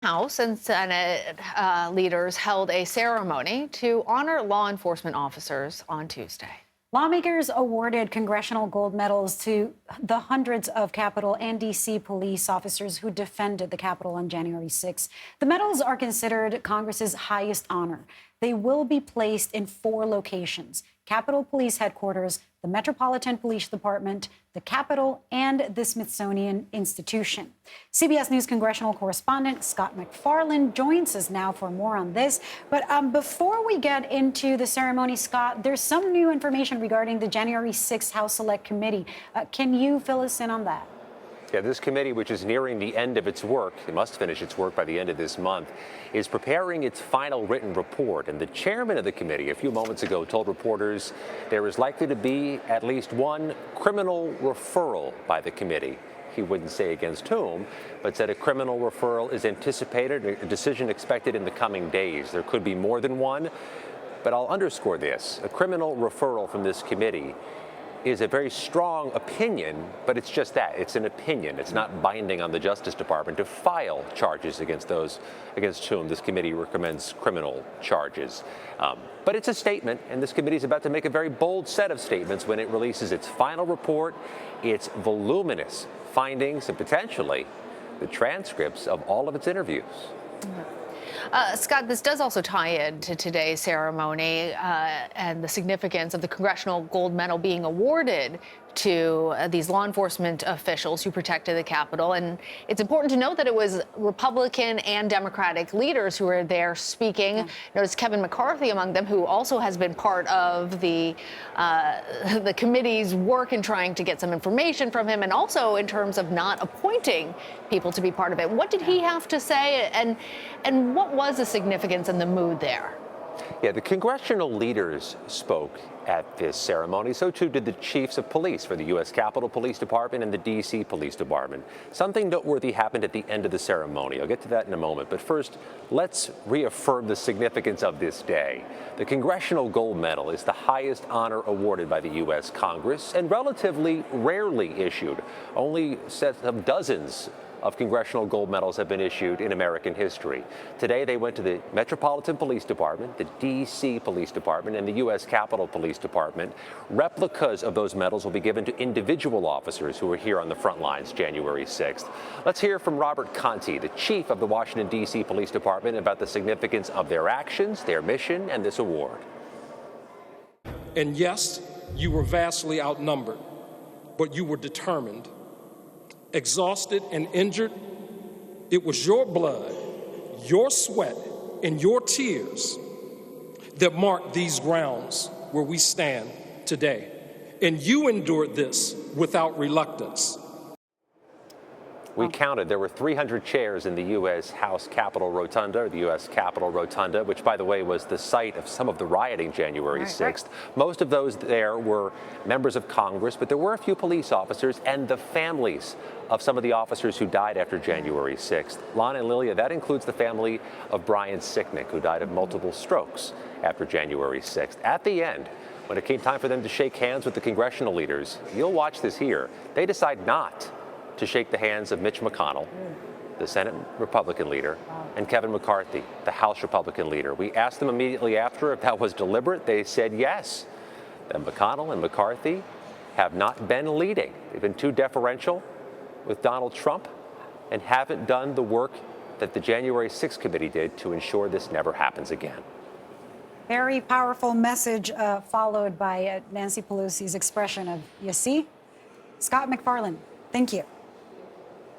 House and Senate leaders held a ceremony to honor law enforcement officers on Tuesday. Lawmakers awarded Congressional Gold Medals to the hundreds of Capitol and D.C. police officers who defended the Capitol on January 6. The medals are considered Congress's highest honor. They will be placed in 4 locations: Capitol Police Headquarters, the Metropolitan Police Department, the Capitol, and the Smithsonian Institution. CBS News congressional correspondent Scott MacFarlane joins us now for more on this. But before we get into the ceremony, Scott, there's some new information regarding the January 6th House Select Committee. Can you fill us in on that? Yeah, this committee, which is nearing the end of its work, it must finish its work by the end of this month, is preparing its final written report. And the chairman of the committee a few moments ago told reporters there is likely to be at least one criminal referral by the committee. He wouldn't say against whom, but said a criminal referral is anticipated, a decision expected in the coming days. There could be more than one, but I'll underscore this. A criminal referral from this committee is a very strong opinion, but it's just that. It's an opinion. It's not binding on the Justice Department to file charges against those against whom this committee recommends criminal charges. But it's a statement, and this committee is about to make a very bold set of statements when it releases its final report, its voluminous findings, and potentially the transcripts of all of its interviews. Scott, this does also tie into today's ceremony and the significance of the Congressional Gold Medal being awarded to these law enforcement officials who protected the Capitol. And it's important to note that it was Republican and Democratic leaders who were there speaking. Notice Kevin McCarthy among them, who also has been part of the committee's work in trying to get some information from him, and also in terms of not appointing people to be part of it. What did he have to say, and what was the significance and the mood there? Yeah, the congressional leaders spoke at this ceremony. So too did the chiefs of police for the U.S. Capitol Police Department and the D.C. Police Department. Something noteworthy happened at the end of the ceremony. I'll get to that in a moment. But first, let's reaffirm the significance of this day. The Congressional Gold Medal is the highest honor awarded by the U.S. Congress and relatively rarely issued. Only sets of dozens of Congressional Gold Medals have been issued in American history. Today, they went to the Metropolitan Police Department, the D.C. Police Department, and the U.S. Capitol Police Department. Replicas of those medals will be given to individual officers who were here on the front lines January 6th. Let's hear from Robert Conti, the chief of the Washington, D.C. Police Department, about the significance of their actions, their mission, and this award. And yes, you were vastly outnumbered, but you were determined. Exhausted and injured, it was your blood, your sweat, and your tears that marked these grounds where we stand today. And you endured this without reluctance. We counted. There were 300 chairs in the U.S. House Capitol Rotunda, or the U.S. Capitol Rotunda, which, by the way, was the site of some of the rioting January 6th. Most of those there were members of Congress, but there were a few police officers and the families of some of the officers who died after January 6th. Lana and Lilia, that includes the family of Brian Sicknick, who died of multiple strokes after January 6th. At the end, when it came time for them to shake hands with the congressional leaders, you'll watch this here, they decide not to shake the hands of Mitch McConnell, the Senate Republican leader, and Kevin McCarthy, the House Republican leader. We asked them immediately after if that was deliberate. They said yes. That McConnell and McCarthy have not been leading. They've been too deferential with Donald Trump and haven't done the work that the January 6th committee did to ensure this never happens again. Very powerful message followed by Nancy Pelosi's expression of, you see? Scott MacFarlane, thank you.